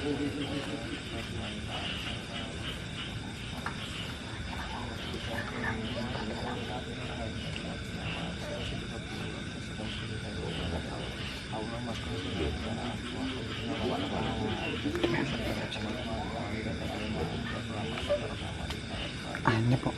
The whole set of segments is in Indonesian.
Aneh kok.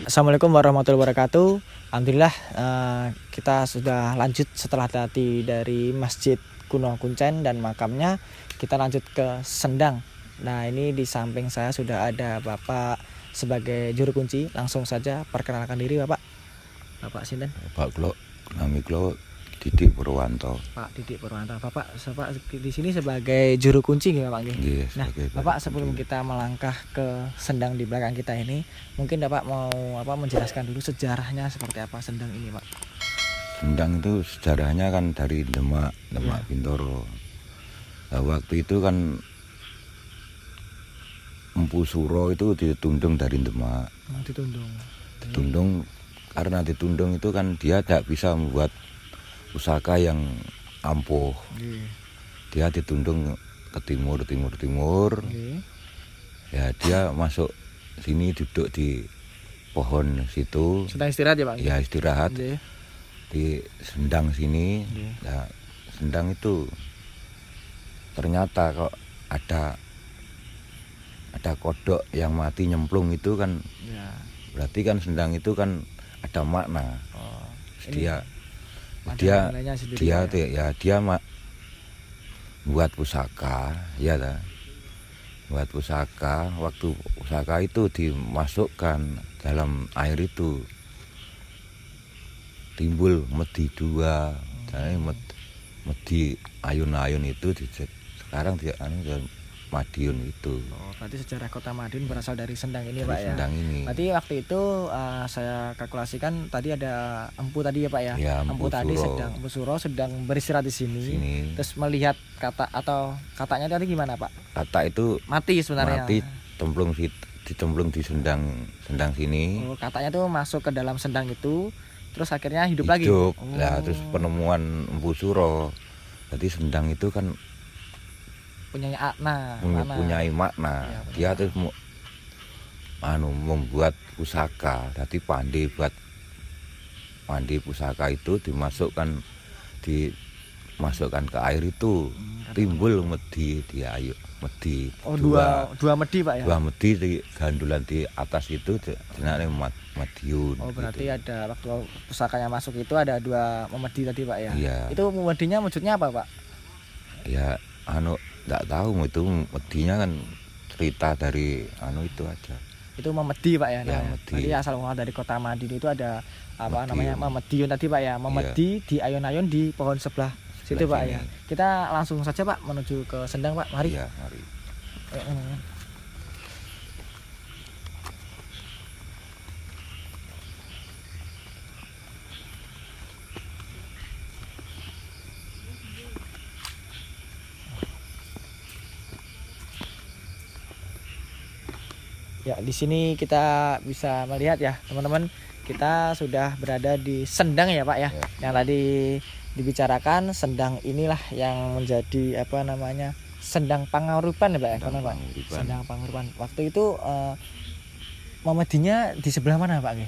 Assalamualaikum warahmatullahi wabarakatuh. Alhamdulillah kita sudah lanjut setelah tadi dari Masjid Kuno Kuncen dan makamnya, kita lanjut ke Sendang. Nah, ini di samping saya sudah ada Bapak sebagai juru kunci. Langsung saja perkenalkan diri Bapak. Bapak sinten? Pak Klo, nami Klo Didik Purwanto. Pak Didik Purwanto. Bapak di sini sebagai juru kunci nih Bapak nih. Yes, Nah, Bapak sebelum kita melangkah ke Sendang di belakang kita ini, mungkin Bapak mau menjelaskan dulu sejarahnya seperti apa Sendang ini, Pak. Sendang itu sejarahnya kan dari Demak ya. Bintoro. Nah, waktu itu kan Empu Suro itu ditundung dari Demak. Ditundung karena ditundung itu kan dia tidak bisa membuat pusaka yang ampuh. Dia ditundung ke timur. Ya, dia masuk sini duduk di pohon situ. Sedang istirahat ya Pak? Ya, istirahat di Sendang sini. Ya, Sendang itu ternyata kok ada kodok yang mati nyemplung itu kan. Berarti kan Sendang itu kan ada makna. Dia buat pusaka, ya ta. Buat pusaka, waktu pusaka itu dimasukkan dalam air itu timbul medi dua. Jadi medi ayun-ayun itu sekarang dia Madiun itu. Oh, berarti sejarah kota Madiun berasal dari Sendang ini, Pak ya. Sendang ini. Berarti waktu itu saya kalkulasikan tadi ada empu tadi ya Pak ya. Ya, empu tadi Empu Suro sedang beristirahat di sini. Terus melihat kata atau katanya tadi gimana Pak? Kata itu mati sebenarnya. Mati dicemplung di Sendang sini. Oh, katanya tuh masuk ke dalam Sendang itu, terus akhirnya hidup lagi. Nah, terus penemuan Empu Suro. Jadi Sendang itu kan punya makna. Ya, dia terus membuat pusaka. Jadi pandai pusaka itu dimasukkan ke air itu, timbul medi medi. Oh, dua medi Pak ya. Dua medi di gandulan di atas itu jenenge Madiun. Oh, berarti gitu. Ada waktu pusakanya masuk itu ada dua medi tadi Pak ya. Iya. Itu medinya wujudnya apa Pak? Ya nggak tahu, itu medinya kan cerita dari itu aja. Itu memedi Pak ya. Ya, medi. Jadi asal muasal dari kota Madiun itu ada namanya Memediun tadi Pak ya. Memedi di ayun-ayun di pohon sebelah situ Pak ya. Kita langsung saja Pak menuju ke Sendang Pak. Mari. Iya, mari. Ya, di sini kita bisa melihat ya, teman-teman, kita sudah berada di Sendang ya, Pak ya. Yang tadi dibicarakan Sendang inilah yang menjadi apa namanya? Sendang Pangauripan ya, Pak ya. Pak? Sendang Pangauripan. Waktu itu Muhammadiyah di sebelah mana, Pak?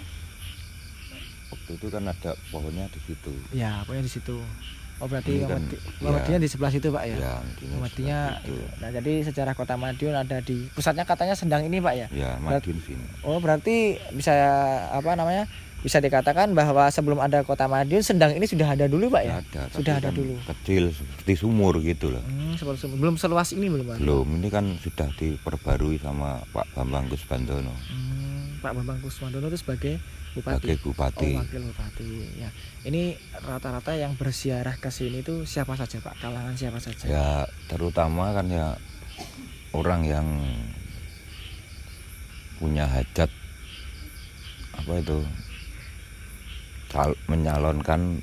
Waktu itu kan ada pohonnya di situ. Ya, pohonnya di situ. Oh, berarti Muhammadiyah di sebelah situ, Pak ya. Ya, Muhammadiyah itu. Nah, jadi sejarah Kota Madiun ada di pusatnya katanya Sendang ini, Pak ya. Ya, Madiun sini. Oh, berarti bisa apa namanya? Bisa dikatakan bahwa sebelum ada Kota Madiun, Sendang ini sudah ada dulu, Pak ya. Sudah ada dulu. Kecil seperti sumur gitu loh. Seperti sumur. Belum seluas ini belum, Pak. Belum, ini kan sudah diperbarui sama Pak Bambang Kusbandono. Pak Bambang Kusbandono itu sebagai Bupati. Sebagai Bupati. Oh, wakil Bupati. Ya. Ini rata-rata yang berziarah ke sini itu siapa saja, Pak? Kalangan siapa saja? Ya, terutama kan ya orang yang punya hajat apa itu menyalonkan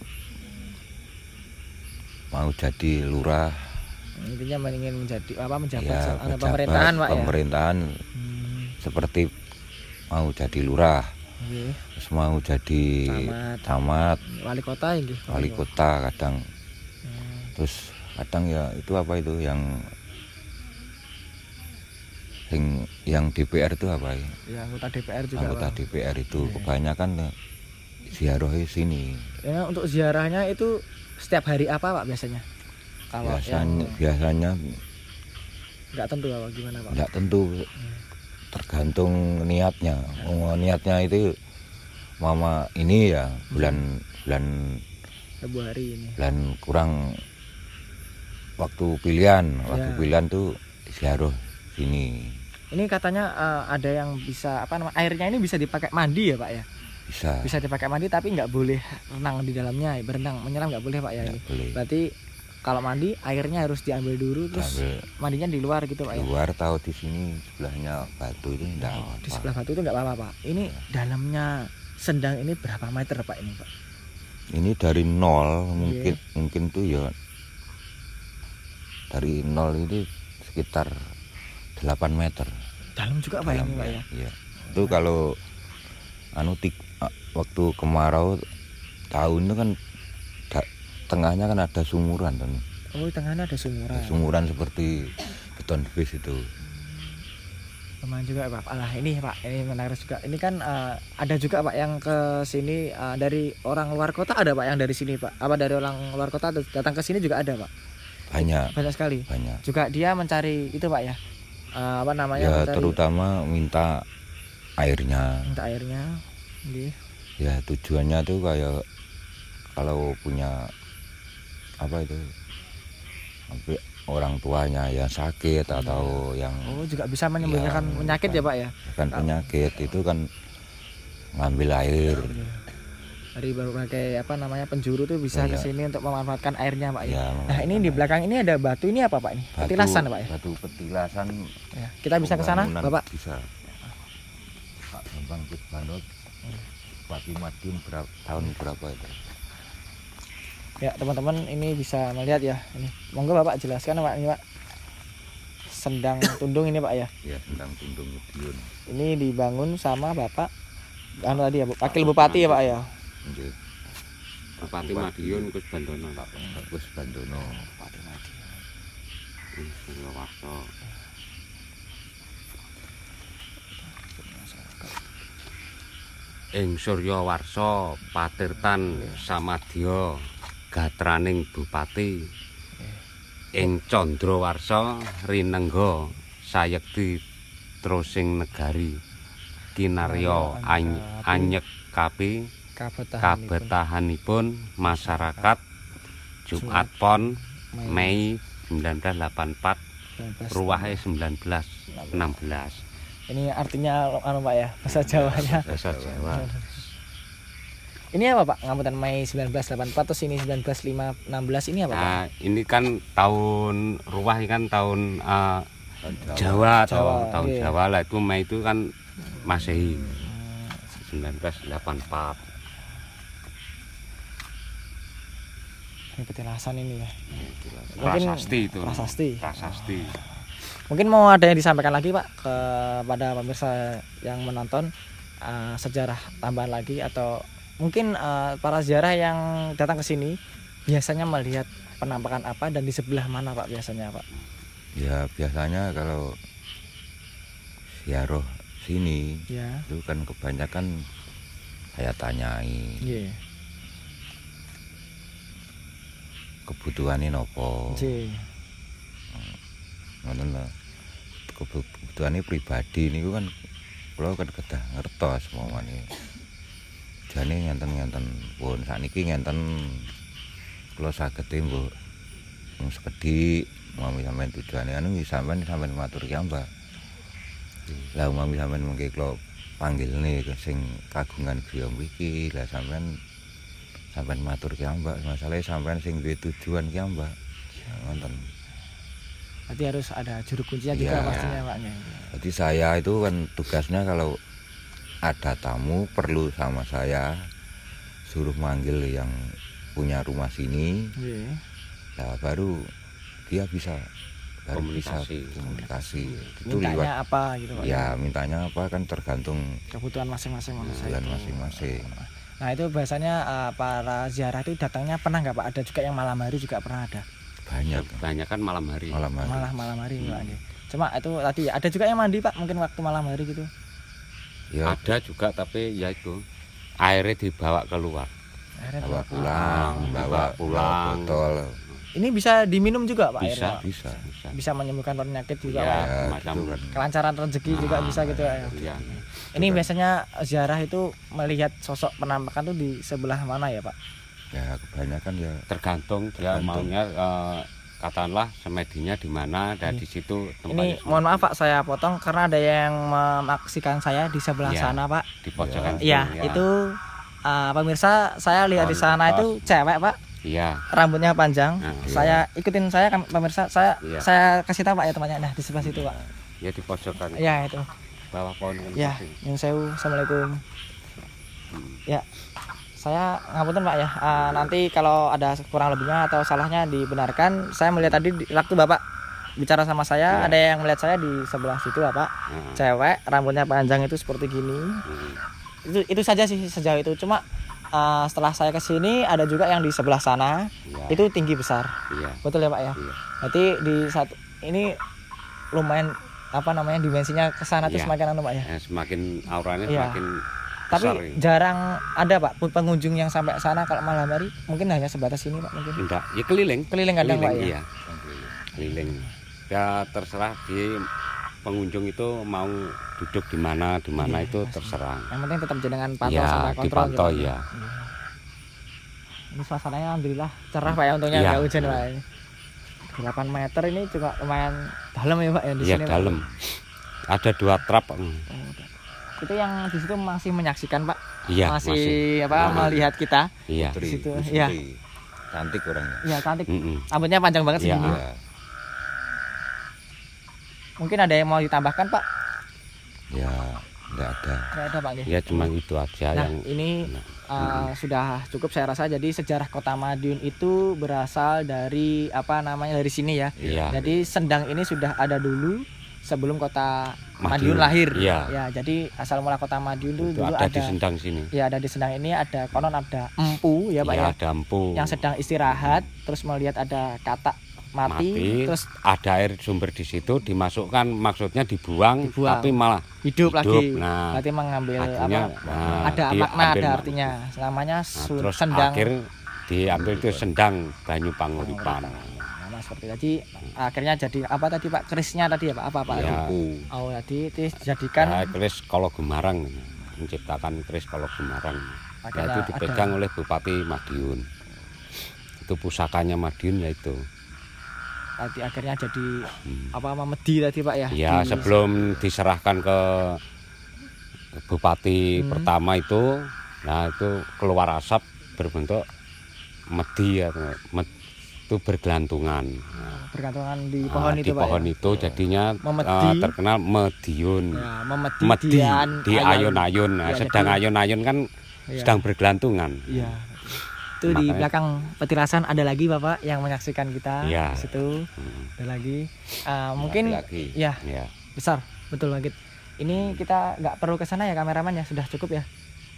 mau jadi lurah. Intinya ingin menjadi apa menjabat ya, pemerintahan, Pak ya. Pemerintahan seperti mau jadi lurah. Terus mau jadi camat, wali kota ini. Wali kota kadang. Terus kadang ya itu apa itu yang DPR itu apa ya? Ya, anggota DPR juga. Anggota Pak. DPR itu kebanyakan ziarah sini. Ya, untuk ziarahnya itu setiap hari apa, Pak, biasanya? Kalau biasanya nggak tentu apa gimana, Pak? Nggak tentu. Tergantung niatnya. Niatnya itu mama ini ya bulan Februari ini. Bulan kurang waktu pilihan tuh ziarah sini. Ini katanya ada yang bisa apa namanya? Airnya ini bisa dipakai mandi ya, Pak ya? Bisa dipakai mandi tapi nggak boleh renang di dalamnya, berenang, menyelam nggak boleh, Pak ya? Ini. Boleh. Berarti kalau mandi airnya harus diambil dulu terus mandinya di luar gitu, Pak ya. Di luar tahu di sini sebelahnya batu itu enggak apa-apa. Di sebelah batu itu enggak apa-apa, Pak. Ini dalamnya Sendang ini berapa meter, Pak, ini, Pak? Ini dari nol mungkin tuh ya dari nol ini sekitar 8 meter. Dalam juga, Pak, ini, Pak ya. Iya. Itu kalau waktu kemarau tahun itu kan tengahnya kan ada sumuran kan. Oh, di tengahnya ada sumuran. Sumuran seperti beton base itu. Lumayan juga, Pak. Alah, ini, Pak, ini menarik juga. Ini kan ada juga, Pak, yang ke sini dari orang luar kota ada, Pak, yang dari sini, Pak. Apa dari orang luar kota datang ke sini juga ada, Pak? Banyak sekali. Banyak. Juga dia mencari itu, Pak ya. Apa namanya? Ya, mencari, terutama minta airnya. Ya, tujuannya tuh kayak kalau punya apa itu sampai orang tuanya yang sakit atau yang juga bisa menyembuhkan penyakit ya, Pak ya. Bukan penyakit itu kan ngambil air dari berbagai apa namanya penjuru tuh bisa ke sini untuk memanfaatkan airnya, Pak ya. Nah, ini di airnya. Belakang ini ada batu, ini apa, Pak, ini? Petilasan, Pak ya. Batu petilasan ya. Kita bisa ke sana, Bapak? Bisa. Pak Bambang Kusbandono Bupati Madiun tahun berapa itu? Ya, teman-teman, ini bisa melihat ya. Ini monggo Bapak jelaskan, Pak, ini, Pak. Sendang Tundung ini, Pak ya. Ya, Sendang Tundung Madiun. Ini dibangun sama Bapak tadi ya, Wakil Bupati ya, Pak ya. Nggih. Bupati Madiun Kusbandono. Kusbandono. Bupati Madiun. Suryawarsa. Ing Suryawarsa Patirtan Samadya gatraning bupati. Ing Candrawarsa rinengga sayekti trosing negari. Kinarya anyek kapi kabetahanipun masyarakat Jumat Pon Mei 1984 ruwahe 1916. Ini artinya Pak ya, bahasa Jawanya. Bahasa Jawa. Ini apa, Pak? Ngamutan Mei 1984 terus ini 1916 ini apa, Pak? Nah, ini kan tahun ruwah kan tahun Jawa. Tahun Jawa lah, itu Mei itu kan Masehi 1984. Ini petilasan ini ya. Prasasti itu. Prasasti. Mungkin mau ada yang disampaikan lagi Pak kepada pemirsa yang menonton, sejarah tambahan lagi, atau mungkin para ziarah yang datang ke sini biasanya melihat penampakan apa dan di sebelah mana Pak biasanya Pak? Ya biasanya kalau ziarah sini Ya. itu kan kebanyakan saya tanyai Nggih. kebutuhannya nopo. Nggih. Ngoten lho. Kebutuhannya pribadi niku kan kula kan kedah ngertos momane. Jane ngenten-ngenten pun sakniki ngenten kula sagede mbok mung sekedhik mami sampean tujuane anu sampean matur ki Mbak. Lah mami sampean mengke kula panggilne sing kagungan griya mriki, lah sampean matur ki Mbak, masalahe sampean sing duwe tujuan ki Mbak. Ngoten. Berarti harus ada juru kuncinya juga Ya. pastinya Pak. Jadi saya itu kan tugasnya kalau ada tamu perlu sama saya suruh manggil yang punya rumah sini. Nggih. Nah, baru dia bisa Komunikasi. komunikasi. Itu Mintanya lewat apa gitu Pak? ya mintanya apa kan tergantung Kebutuhan masing-masing manusia kebutuhan itu. masing-masing. Nah itu biasanya para ziarah itu datangnya pernah nggak Pak? Ada juga yang malam hari juga pernah ada. Banyak Banyak kan malam hari. malam hari. Malah malam hari Pak. Nggih. Cuma itu tadi ada juga yang mandi Pak, mungkin waktu malam hari gitu. Ya Ada juga tapi ya itu airnya dibawa keluar. Akhirnya bawa tuh, pulang, bawa pulang. botol. ini bisa diminum juga Pak Bisa, airnya? Bisa. Bisa menyembuhkan penyakit juga Ya, Pak. Ya, macam gitu kan. Kelancaran rezeki juga bisa gitu ya. Iya. Ini biasanya ziarah itu melihat sosok penampakan tuh di sebelah mana ya Pak? Ya kebanyakan ya Tergantung dia Tergantung. maunya katakanlah semedinya di mana, dan di situ Ini tempatnya mohon maaf Pak saya potong karena ada yang memaksikan saya di sebelah Iya. sana Pak. di pojokan Iya, situ, ya. itu pemirsa saya lihat di sana itu cewek Pak, Iya. rambutnya panjang. Nah, Saya ikutin saya kan pemirsa, saya Iya. saya kasih tahu Pak ya temannya. Nah, di sebelah situ Pak. Ya di pojokan Iya itu. bawah pohon kan Ya, pasti. yang sewu. Assalamualaikum. Ya. Saya ngapunten Pak ya. Nanti kalau ada kurang lebihnya atau salahnya dibenarkan. Saya melihat tadi waktu Bapak bicara sama saya, Iya. ada yang melihat saya di sebelah situ Bapak. Nah, Cewek, rambutnya panjang itu seperti gini. Itu saja sih sejauh itu. Cuma setelah saya ke sini ada juga yang di sebelah sana. iya. Itu tinggi besar. Iya. Betul ya Pak ya? Iya. Berarti di satu ini lumayan dimensinya ke sana tuh Iya. semakin anu Pak ya. Semakin auranya Iya. semakin Tapi besar. ini. jarang ada Pak pengunjung yang sampai sana kalau malam hari, mungkin hanya sebatas ini Pak mungkin. Enggak, ya keliling. Keliling kadang Pak ya. Iya. Keliling. Ya terserah di pengunjung itu mau duduk di mana Iya, itu pasti. terserah. Yang penting tetap jenengan pantau Ya, sama kontrol dipantau gitu. ya. Iya. Ini suasananya alhamdulillah cerah Pak ya, untungnya Iya. nggak hujan Pak. 8 meter ini juga lumayan dalam ya Pak ya di Iya, sini. Pak. dalam. Ada 2 trap. Itu yang di situ masih menyaksikan Pak. Iya, masih masih. melihat kita. Iya. Di situ, Bu iya. Sri. Cantik orangnya. Iya cantik. Mm-mm. Rambutnya panjang banget sih. Iya. ini. Ya, Mungkin ada yang mau ditambahkan Pak? ya enggak ada. Nggak ada Pak. Ya cuma itu aja Nah yang ini sudah cukup saya rasa. Jadi sejarah Kota Madiun itu berasal dari dari sini ya. Iya. Jadi Sendang ini sudah ada dulu sebelum Kota Madiun lahir. Iya. Ya, jadi asal mula Kota Madiun itu Itu dulu ada di Sendang sini. Ya, ada di Sendang ini ada konon ada empu ya Pak Iya, ya. ada empu. Yang sedang istirahat, terus melihat ada katak mati, terus ada air sumber di situ dimasukkan, maksudnya dibuang. Dibuang. Tapi malah hidup lagi. Nah, Berarti mengambil akhirnya, ada diambil makna, ada makna. artinya. Namanya terus Sendang. akhir diambil itu Sendang Banyu Panguripan. Nah, seperti tadi akhirnya jadi apa tadi Pak? Kerisnya tadi ya Pak? Apa Pak? Ya. Oh, tadi itu dijadikan Ya, keris Kolo Gemarang, menciptakan keris Kolo Gemarang. Nah, Akhirnya itu dipegang oleh Bupati Madiun. Itu pusakanya Madiun yaitu. tadi akhirnya jadi Memedi tadi Pak ya? Ya, sebelum diserahkan ke Bupati pertama itu, nah itu keluar asap berbentuk medi ya, itu bergelantungan. bergantungan di pohon itu Di Pak pohon ya? itu jadinya Memedi. terkenal Mediun. Ya, memedi, Medi dian, di ayun. ayun-ayun. Nah, Ya, sedang jadi- ayun-ayun kan Iya. sedang bergelantungan. Iya. Itu di belakang petilasan ada lagi Bapak yang menyaksikan kita. Iya. Di situ ada lagi. Mungkin lagi. ya Ya. besar, betul banget. Ini kita nggak perlu ke sana ya kameraman ya, sudah cukup ya.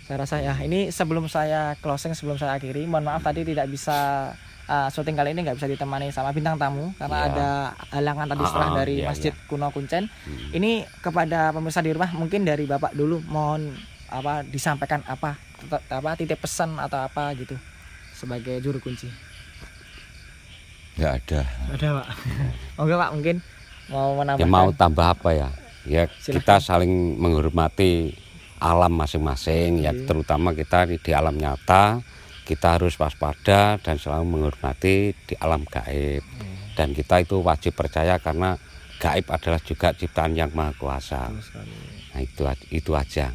Saya rasa ya. Ini sebelum saya closing, sebelum saya akhiri, mohon maaf tadi tidak bisa syuting kali ini nggak bisa ditemani sama bintang tamu karena ada halangan tadi setelah dari Masjid Kuno Kuncen. Ini kepada pemirsa di rumah mungkin dari Bapak dulu mohon disampaikan apa titip pesan atau apa gitu sebagai juru kunci. Nggak ada. Ada Pak. Oke Pak, mungkin mau menambahkan. Ya mau tambah apa ya? Ya Silahkan. kita saling menghormati alam masing-masing ya, terutama kita di alam nyata kita harus waspada dan selalu menghormati di alam gaib. Dan kita itu wajib percaya karena gaib adalah juga ciptaan yang maha kuasa. Nah itu aja.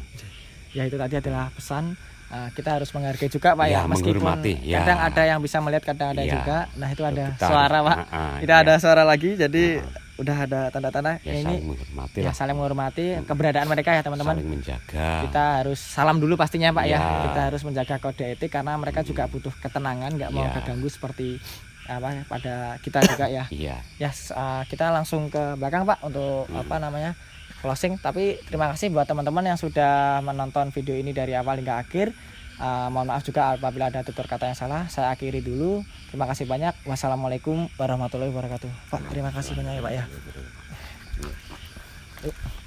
Ya itu tadi adalah pesan. Kita harus menghargai juga Pak ya, meskipun menghormati, ya. kadang ada yang bisa melihat, kadang ada juga. Nah itu ada Kita suara harus, Pak. Kita ada suara lagi, jadi udah ada tanda-tanda ya, ini. saling menghormati Ya lah. saling menghormati keberadaan mereka ya teman-teman. Saling menjaga. Kita harus salam dulu pastinya Pak ya. Ya. Kita harus menjaga kode etik karena mereka juga butuh ketenangan, nggak mau Ya. keganggu seperti pada kita juga ya. Iya. Ya kita langsung ke belakang Pak untuk closing. Tapi terima kasih buat teman-teman yang sudah menonton video ini dari awal hingga akhir. Mohon maaf juga apabila ada tutur kata yang salah. Saya akhiri dulu. Terima kasih banyak. Wassalamualaikum warahmatullahi wabarakatuh. Pak terima kasih banyak ya Pak ya. Yuk.